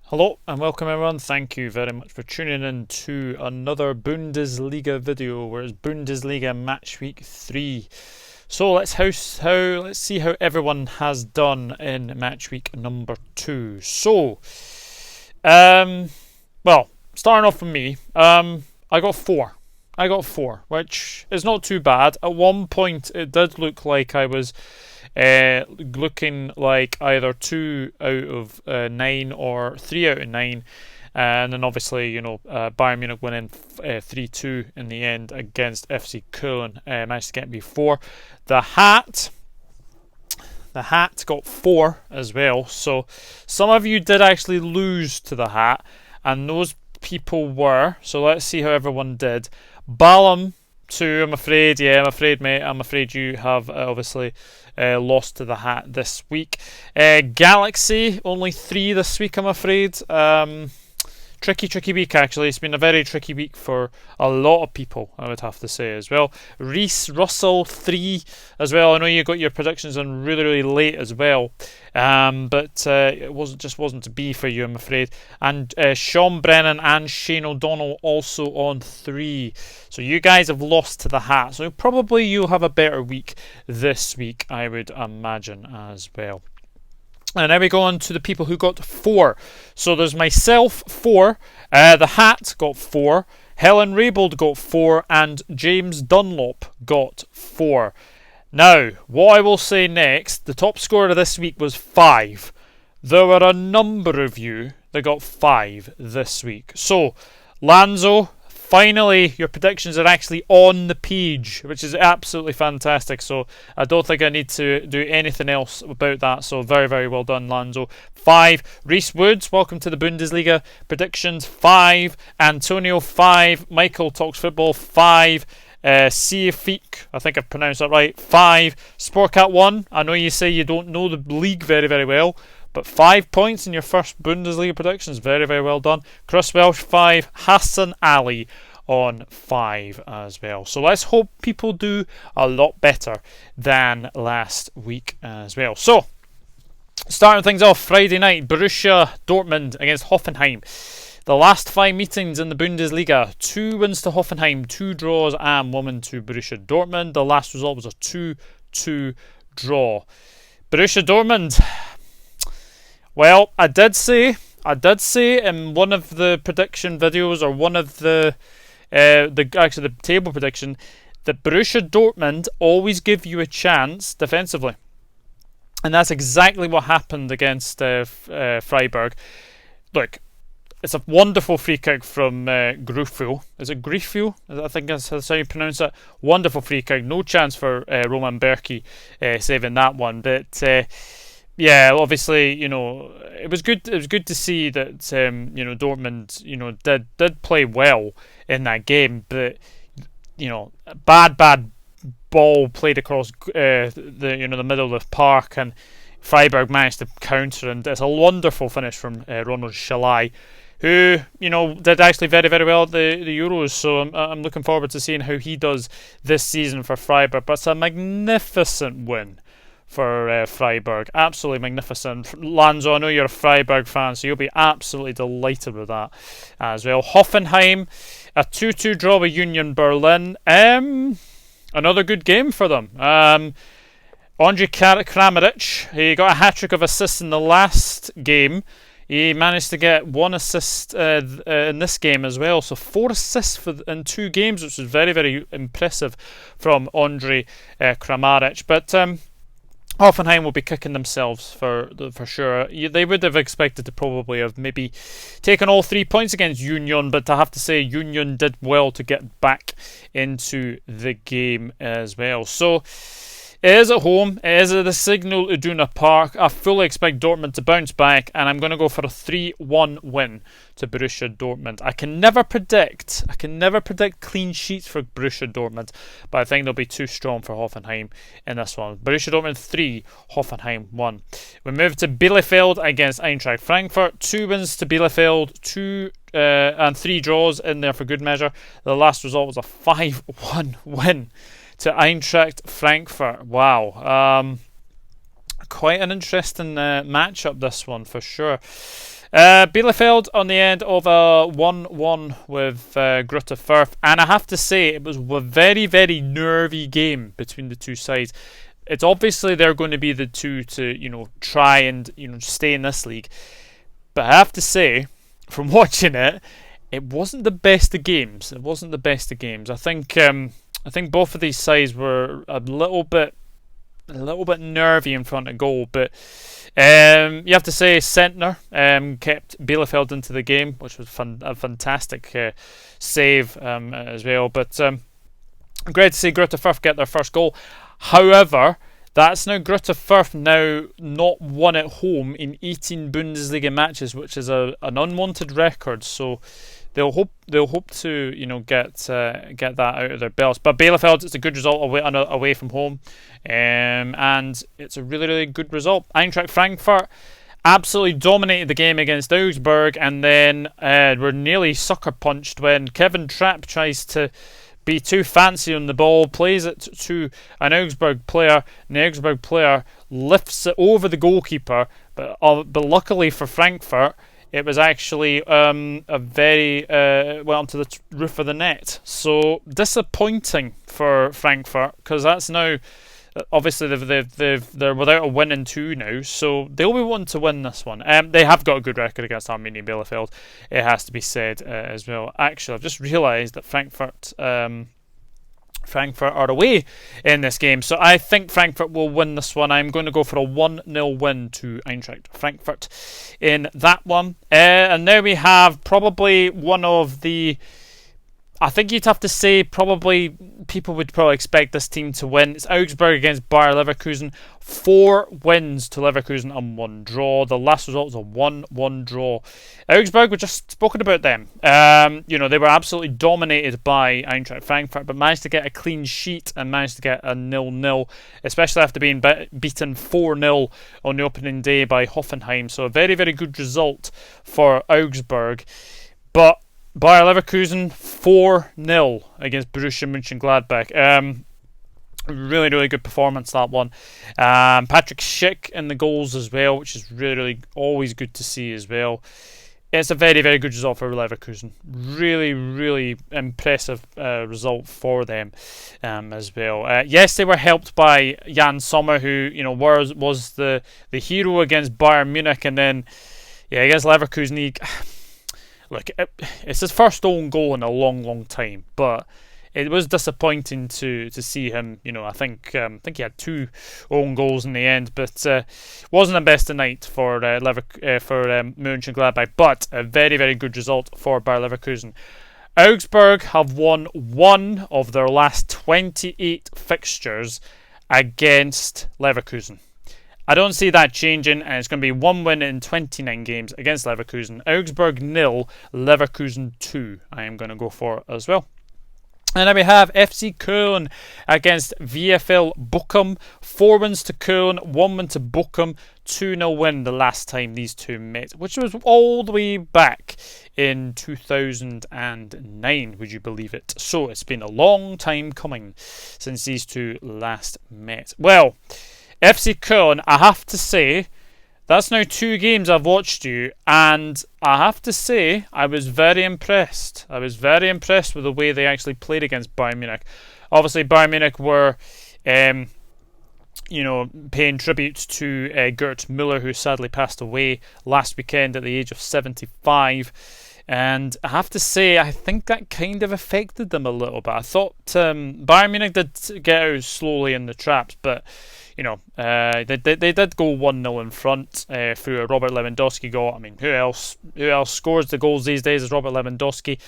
Hello and welcome everyone. Thank you very much for tuning in to another Bundesliga video where it's Bundesliga match week 3. So let's see how everyone has done in match week number 2. So well, starting off from me, I got 4. Which is not too bad. At one point it did look like I was looking like either 2 out of 9 or 3 out of 9, and then obviously Bayern Munich winning 3-2 in the end against FC Köln managed to get me 4. The hat got 4 as well, so some of you did actually lose to the hat, and those people were, so let's see how everyone did. Balam 2, I'm afraid, mate, I'm afraid you have obviously lost to the hat this week. Galaxy, only 3 this week, I'm afraid. Tricky week, actually. It's been a very tricky week for a lot of people, I would have to say, as well. Reese Russell, 3 as well. I know you got your predictions on really late as well, but it wasn't to be for you, I'm afraid. And Sean Brennan and Shane O'Donnell also on 3. So you guys have lost to the hat. So probably you'll have a better week this week, I would imagine, as well. And now we go on to the people who got 4. So there's myself, 4. The Hat got 4. Helen Raybould got 4. And James Dunlop got 4. Now, what I will say next, the top scorer this week was 5. There were a number of you that got 5 this week. So, Lanzo, finally, your predictions are actually on the page, which is absolutely fantastic. So I don't think I need to do anything else about that. So very well done, Lanzo. 5. Reese Woods, welcome to the Bundesliga predictions. 5. Antonio, 5. Michael Talks Football, 5. Siafik, I think I've pronounced that right, 5. Sportcat 1, I know you say you don't know the league very well, but 5 points in your first Bundesliga predictions. Very well done. Chris Welsh, 5. Hassan Ali on 5 as well. So let's hope people do a lot better than last week as well. So, starting things off, Friday night, Borussia Dortmund against Hoffenheim. The last 5 meetings in the Bundesliga, 2 wins to Hoffenheim, 2 draws and 1 win to Borussia Dortmund. The last result was a 2-2 draw. Borussia Dortmund, well, I did say in one of the prediction videos, or one of the table prediction, that Borussia Dortmund always give you a chance defensively, and that's exactly what happened against Freiburg. Look, it's a wonderful free kick from Gruether. Is it Gruether? I think that's how you pronounce it. Wonderful free kick. No chance for Roman Berkey saving that one, but. Yeah, obviously, it was good. It was good to see that Dortmund, did play well in that game, but bad ball played across the middle of the park, and Freiburg managed to counter, and it's a wonderful finish from Ronald Schalai, who did actually very well at the Euros. So I'm looking forward to seeing how he does this season for Freiburg. But it's a magnificent win for Freiburg. Absolutely magnificent. Lanzo, I know you're a Freiburg fan, so you'll be absolutely delighted with that as well. Hoffenheim, a 2-2 draw with Union Berlin. Another good game for them. Andre Kramaric, he got a hat-trick of assists in the last game. He managed to get 1 assist in this game as well. So 4 assists in 2 games, which is very impressive from Andre Kramaric. But Hoffenheim will be kicking themselves for sure. They would have expected to probably have maybe taken all 3 points against Union, but I have to say Union did well to get back into the game as well. So it is at home. It is at the Signul Iduna Park. I fully expect Dortmund to bounce back, and I'm going to go for a 3-1 win to Borussia Dortmund. I can never predict clean sheets for Borussia Dortmund, but I think they'll be too strong for Hoffenheim in this one. Borussia Dortmund 3, Hoffenheim 1. We move to Bielefeld against Eintracht Frankfurt. 2 wins to Bielefeld, 2 and 3 draws in there for good measure. The last result was a 5-1 win to Eintracht Frankfurt. Wow. quite an interesting matchup, this one, for sure. Bielefeld on the end of a 1-1 with Grurtifur, and I have to say it was a very, very nervy game between the two sides. It's obviously they're going to be the two to try and stay in this league, but I have to say, from watching it, it wasn't the best of games. I think both of these sides were a little bit nervy in front of goal, but you have to say Sentner kept Bielefeld into the game, which was a fantastic save as well. But great to see Grurtifur get their first goal. However, that's now Grurtifur now not won at home in 18 Bundesliga matches, which is an unwanted record. So they'll hope to get that out of their belts. But Bielefeld, it's a good result away from home, and it's a really, really good result. Eintracht Frankfurt absolutely dominated the game against Augsburg, and then were nearly sucker punched when Kevin Trapp tries to be too fancy on the ball, plays it to an Augsburg player, and the Augsburg player lifts it over the goalkeeper, but luckily for Frankfurt, it was actually a very went onto the roof of the net. So disappointing for Frankfurt, because that's now obviously they're without a win in 2 now, so they'll be wanting to win this one. They have got a good record against Arminia Bielefeld, it has to be said as well. Actually, I've just realised that Frankfurt are away in this game, so I think Frankfurt will win this one. I'm going to go for a 1-0 win to Eintracht Frankfurt in that one. And now we have probably one of the, I think you'd have to say probably people would probably expect this team to win. It's Augsburg against Bayer Leverkusen. 4 wins to Leverkusen and 1 draw. The last result was a 1-1 draw. Augsburg, we've just spoken about them. They were absolutely dominated by Eintracht Frankfurt, but managed to get a clean sheet and managed to get a 0-0, especially after being beaten 4-0 on the opening day by Hoffenheim. So a very, very good result for Augsburg. But Bayer Leverkusen 4-0 against Borussia Mönchengladbach. Really, really good performance, that one. Patrick Schick in the goals as well, which is really, really always good to see as well. It's a very, very good result for Leverkusen. Really, really impressive result for them as well. Yes, they were helped by Jan Sommer, who was the hero against Bayern Munich, and then against Leverkusen Look, it's his first own goal in a long, long time, but it was disappointing to see him. I think he had 2 own goals in the end, but wasn't the best of night for Mönchengladbach. But a very, very good result for Bayer Leverkusen. Augsburg have won 1 of their last 28 fixtures against Leverkusen. I don't see that changing, and it's going to be 1 win in 29 games against Leverkusen. Augsburg 0, Leverkusen 2. I am going to go for as well. And then we have FC Köln against VFL Bochum. 4 wins to Köln, 1 win to Bochum, 2-0 win the last time these two met, which was all the way back in 2009, would you believe it? So it's been a long time coming since these two last met. Well, FC Köln, I have to say, that's now 2 games I've watched you, and I have to say I was very impressed. I was very impressed with the way they actually played against Bayern Munich. Obviously, Bayern Munich were, paying tribute to Gert Müller, who sadly passed away last weekend at the age of 75. And I have to say, I think that kind of affected them a little bit. I thought Bayern Munich did get out slowly in the traps, but they did go 1-0 in front through a Robert Lewandowski goal. I mean, who else scores the goals these days is Robert Lewandowski.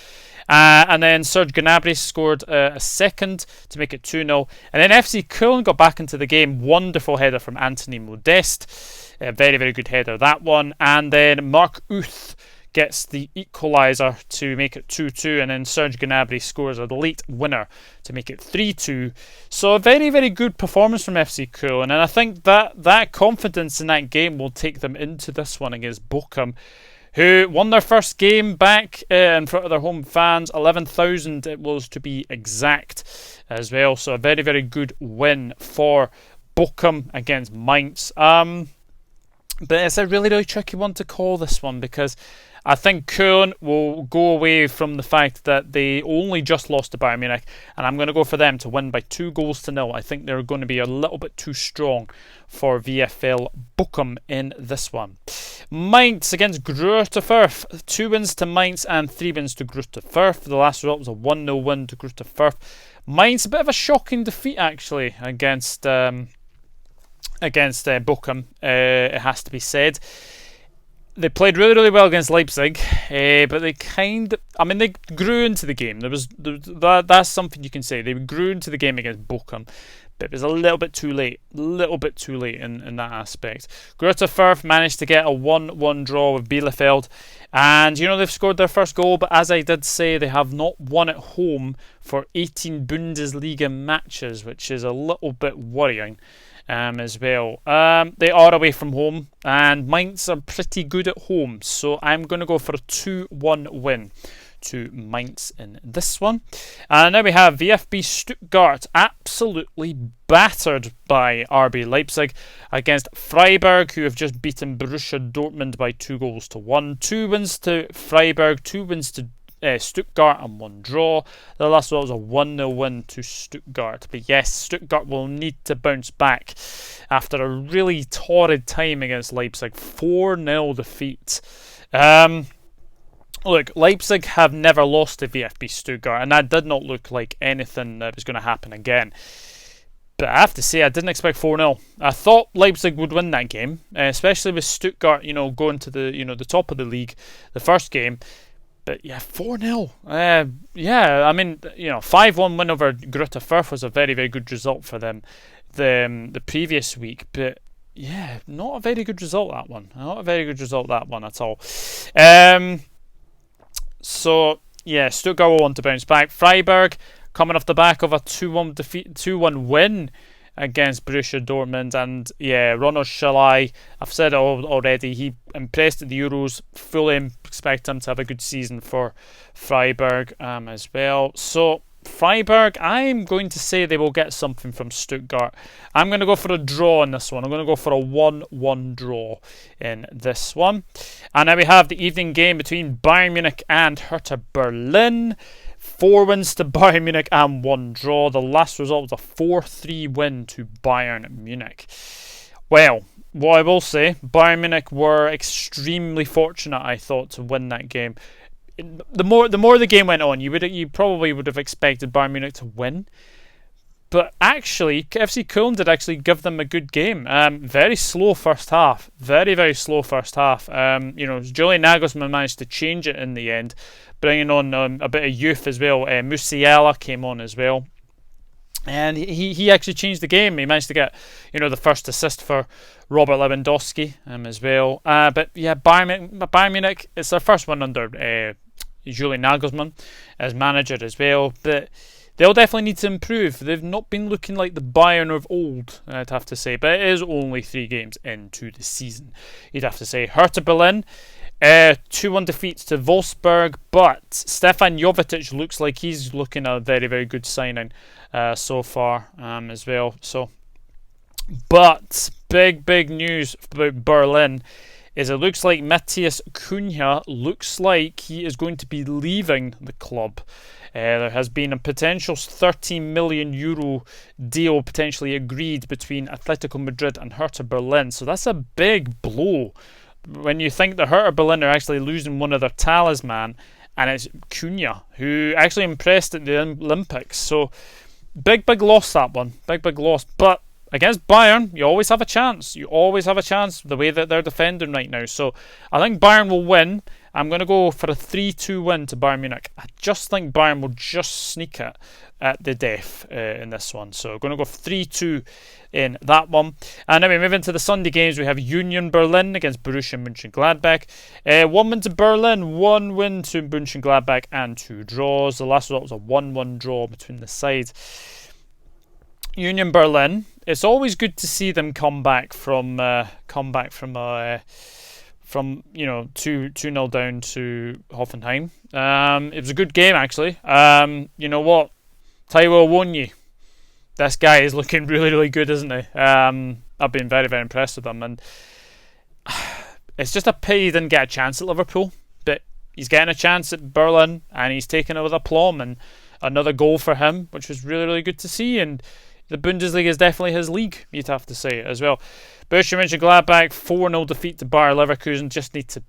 And then Serge Gnabry scored a second to make it 2-0. And then FC Köln got back into the game. Wonderful header from Anthony Modeste. A very, very good header, that one. And then Mark Uth gets the equaliser to make it 2-2, and then Serge Gnabry scores a late winner to make it 3-2. So a very, very good performance from FC Köln, and I think that confidence in that game will take them into this one against Bochum, who won their first game back in front of their home fans. 11,000 it was, to be exact, as well. So a very, very good win for Bochum against Mainz. But it's a really, really tricky one to call, this one, because I think Köln will go away from the fact that they only just lost to Bayern Munich, and I'm going to go for them to win by 2-0. I think they're going to be a little bit too strong for VfL Bochum in this one. Mainz against Grurtifur. 2 wins to Mainz and 3 wins to Grurtifur. The last result was a 1-0 win to Grurtifur. Mainz, a bit of a shocking defeat, actually, against Bochum, it has to be said. They played really, really well against Leipzig, but they they grew into the game. That's something you can say. They grew into the game against Bochum, but it was a little bit too late. In that aspect. Gruether managed to get a 1-1 draw with Bielefeld, and they've scored their first goal, but as I did say, they have not won at home for 18 Bundesliga matches, which is a little bit worrying. As well. They are away from home, and Mainz are pretty good at home, so I'm going to go for a 2-1 win to Mainz in this one. And now we have VfB Stuttgart absolutely battered by RB Leipzig against Freiburg, who have just beaten Borussia Dortmund by 2-1. 2 wins to Freiburg, 2 wins to Stuttgart, and 1 draw. The last one was a 1-0 win to Stuttgart. But yes, Stuttgart will need to bounce back after a really torrid time against Leipzig. 4-0 defeat. Look, Leipzig have never lost to VfB Stuttgart, and that did not look like anything that was going to happen again. But I have to say, I didn't expect 4-0. I thought Leipzig would win that game, especially with Stuttgart, going to the top of the league, the first game. But yeah, 4-0. 5-1 win over Grurtifur was a very, very good result for them the previous week. But yeah, not a very good result, that one. Not a very good result, that one at all. So yeah, Stuttgart will want to bounce back. Freiburg coming off the back of a 2-1 win against Borussia Dortmund, and yeah, Ronald Shalai, I've said it already, he impressed at the Euros. Fully expect him to have a good season for Freiburg as well. So Freiburg, I'm going to say they will get something from Stuttgart. I'm going to go for a draw in this one. I'm going to go for a 1-1 draw in this one. And now we have the evening game between Bayern Munich and Hertha Berlin. 4 wins to Bayern Munich and 1 draw. The last result was a 4-3 win to Bayern Munich. Well, what I will say, Bayern Munich were extremely fortunate, I thought, to win that game. The more the game went on, you probably would have expected Bayern Munich to win. But actually, FC Köln did actually give them a good game. Very slow first half. Very, very slow first half. Julian Nagelsmann managed to change it in the end, bringing on a bit of youth as well. Musiala came on as well. And he actually changed the game. He managed to get, the first assist for Robert Lewandowski as well. But yeah, Bayern Munich, it's their first one under Julian Nagelsmann as manager as well. But they'll definitely need to improve. They've not been looking like the Bayern of old, I'd have to say. But it is only 3 games into the season, you'd have to say. Hertha Berlin, 2-1 defeats to Wolfsburg, but Stefan Jovetic looks like he's looking a very, very good signing so far as well. So, but big news about Berlin is it looks like Matthias Cunha looks like he is going to be leaving the club. There has been a potential 13 million euro deal potentially agreed between Atletico Madrid and Hertha Berlin. So that's a big blow when you think that Hertha Berlin are actually losing one of their talisman, and it's Cunha, who actually impressed at the Olympics. So big loss, that one. Big loss. But against Bayern, you always have a chance. You always have a chance the way that they're defending right now. So I think Bayern will win. I'm going to go for a 3-2 win to Bayern Munich. I just think Bayern will just sneak it at the death in this one. So I'm going to go 3-2 in that one. And then we move into the Sunday games. We have Union Berlin against Borussia Mönchengladbach. 1 win to Berlin, 1 win to Mönchengladbach, and 2 draws. The last result was a 1-1 draw between the sides. Union Berlin, it's always good to see them come back from 2-0 down to Hoffenheim. It was a good game, actually. You know what? Taiwo Awoniyi, this guy is looking really, really good, isn't he? I've been very, very impressed with him, and it's just a pity he didn't get a chance at Liverpool, but he's getting a chance at Berlin, and he's taken it with aplomb, and another goal for him, which was really, really good to see. And the Bundesliga is definitely his league, you'd have to say, as well. Borussia Mönchengladbach 4-0 defeat to Bayer Leverkusen. Just need to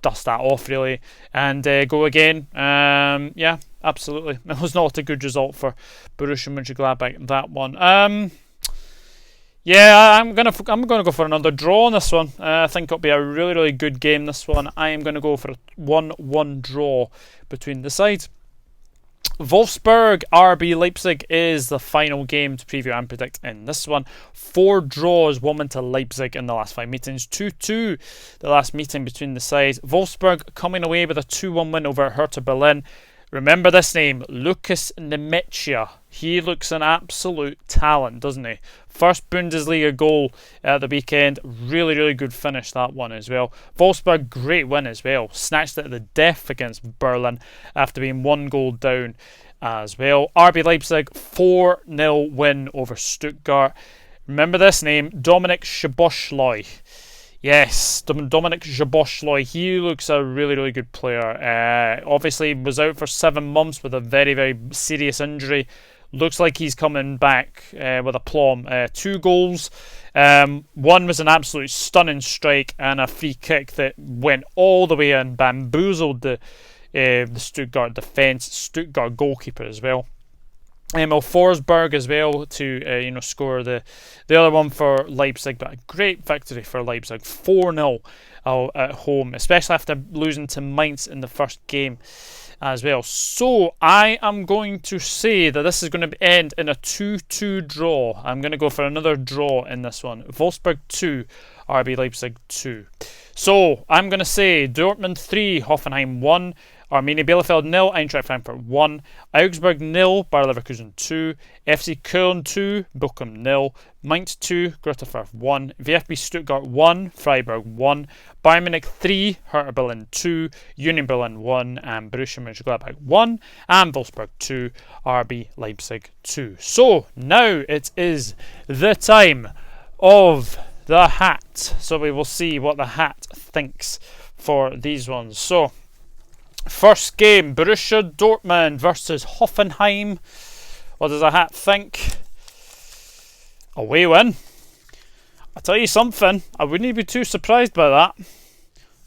dust that off, really, and go again. Yeah, absolutely. It was not a good result for Borussia Mönchengladbach, that one. Yeah, I'm gonna go for another draw on this one. I think it'll be a really, really good game, this one. I am going to go for a 1-1 draw between the sides. Wolfsburg RB Leipzig is the final game to preview and predict in this one. 4 draws, 1 win to Leipzig in the last 5 meetings. 2-2 the last meeting between the sides. Wolfsburg coming away with a 2-1 win over Hertha Berlin. Remember this name, Lucas Nemecha. He looks an absolute talent, doesn't he? First Bundesliga goal at the weekend. Really, really good finish, that one as well. Wolfsburg, great win as well. Snatched it at the death against Berlin after being 1 goal down as well. RB Leipzig, 4-0 win over Stuttgart. Remember this name, Dominik Szoboszlai. Yes, Dominik Szoboszlai. He looks a really, really good player. Obviously, was out for 7 months with a very, very serious injury. Looks like he's coming back with aplomb. 2 goals. One was an absolute stunning strike and a free kick that went all the way and bamboozled the Stuttgart defence, Stuttgart goalkeeper as well. Emil Forsberg as well to score the other one for Leipzig, but a great victory for Leipzig, 4-0 at home, especially after losing to Mainz in the first game as well. So I am going to say that this is going to end in a 2-2 draw. I'm going to go for another draw in this one. Wolfsburg 2, RB Leipzig 2. So I'm going to say Dortmund 3, Hoffenheim 1, Arminia Bielefeld 0, Eintracht Frankfurt 1, Augsburg 0, Bayer Leverkusen 2, FC Köln 2, Bochum 0, Mainz 2, Grurtifur 1, VfB Stuttgart 1, Freiburg 1, Bayern Munich 3, Hertha Berlin 2, Union Berlin 1, and Borussia Mönchengladbach 1, and Wolfsburg 2, RB Leipzig 2. So now it is the time of the hat. So we will see what the hat thinks for these ones. So first game, Borussia Dortmund versus Hoffenheim. What does the hat think? Away win. I'll tell you something, I wouldn't be too surprised by that.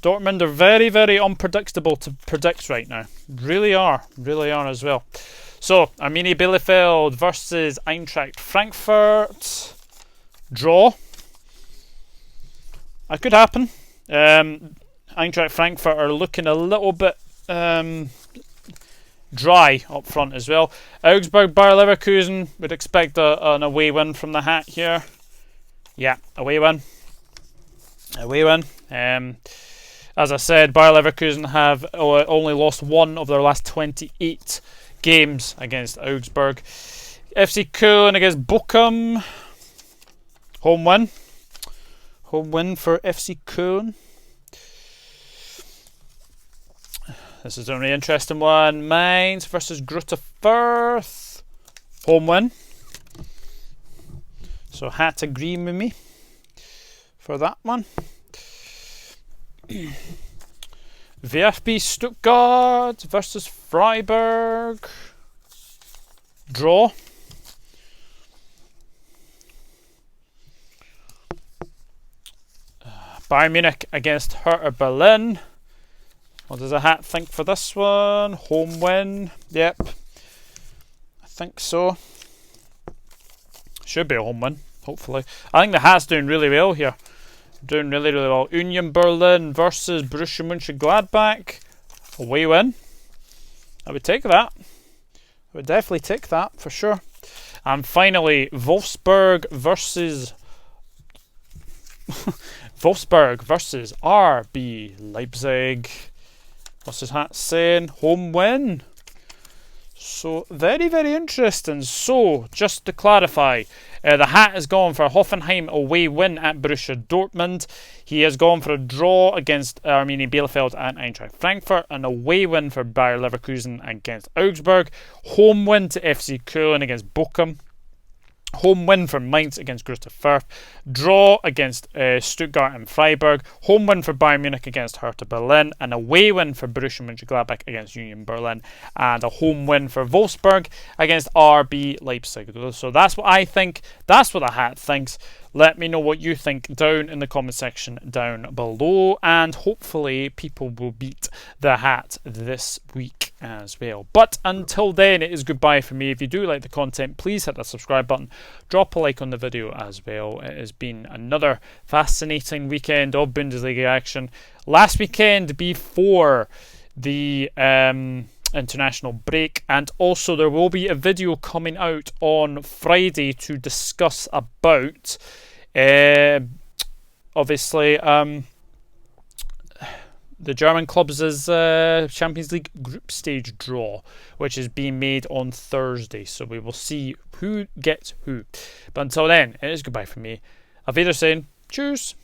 Dortmund are very, very unpredictable to predict right now. Really are as well. So, Arminia Bielefeld versus Eintracht Frankfurt. Draw. That could happen. Eintracht Frankfurt are looking a little bit dry up front as well. Augsburg, Bayer Leverkusen, would expect an away win from the hat here. Yeah, away win. As I said, Bayer Leverkusen have only lost 1 of their last 28 games against Augsburg. FC Köln against Bochum. Home win. Home win for FC Köln. This is a really interesting one. Mainz versus Grurtifur. Home win. So hat agreeing with me for that one. VfB Stuttgart versus Freiburg. Draw. Bayern Munich against Hertha Berlin. What does the hat think for this one? Home win. Yep. I think so. Should be a home win, hopefully. I think the hat's doing really well here. Doing really, really well. Union Berlin versus Borussia Mönchengladbach. Away win. I would take that. I would definitely take that for sure. And finally, Wolfsburg versus RB Leipzig. What's his hat saying? Home win. So, very, very interesting. So, just to clarify, the hat has gone for a Hoffenheim away win at Borussia Dortmund. He has gone for a draw against Arminia Bielefeld and Eintracht Frankfurt. An away win for Bayer Leverkusen against Augsburg. Home win to FC Köln against Bochum. Home win for Mainz against Grurtifur. Draw against Stuttgart and Freiburg. Home win for Bayern Munich against Hertha Berlin. An away win for Borussia Mönchengladbach against Union Berlin. And a home win for Wolfsburg against RB Leipzig. So that's what I think. That's what the hat thinks. Let me know what you think down in the comment section down below. And hopefully people will beat the hat this week as well. But until then, it is goodbye for me. If you do like the content, please hit that subscribe button. Drop a like on the video as well. It has been another fascinating weekend of Bundesliga action. Last weekend before the international break, and also there will be a video coming out on Friday to discuss about obviously the German clubs' Champions League group stage draw, which is being made on Thursday, so we will see who gets who. But until then, it is goodbye from me. Auf Wiedersehen. Tschüss.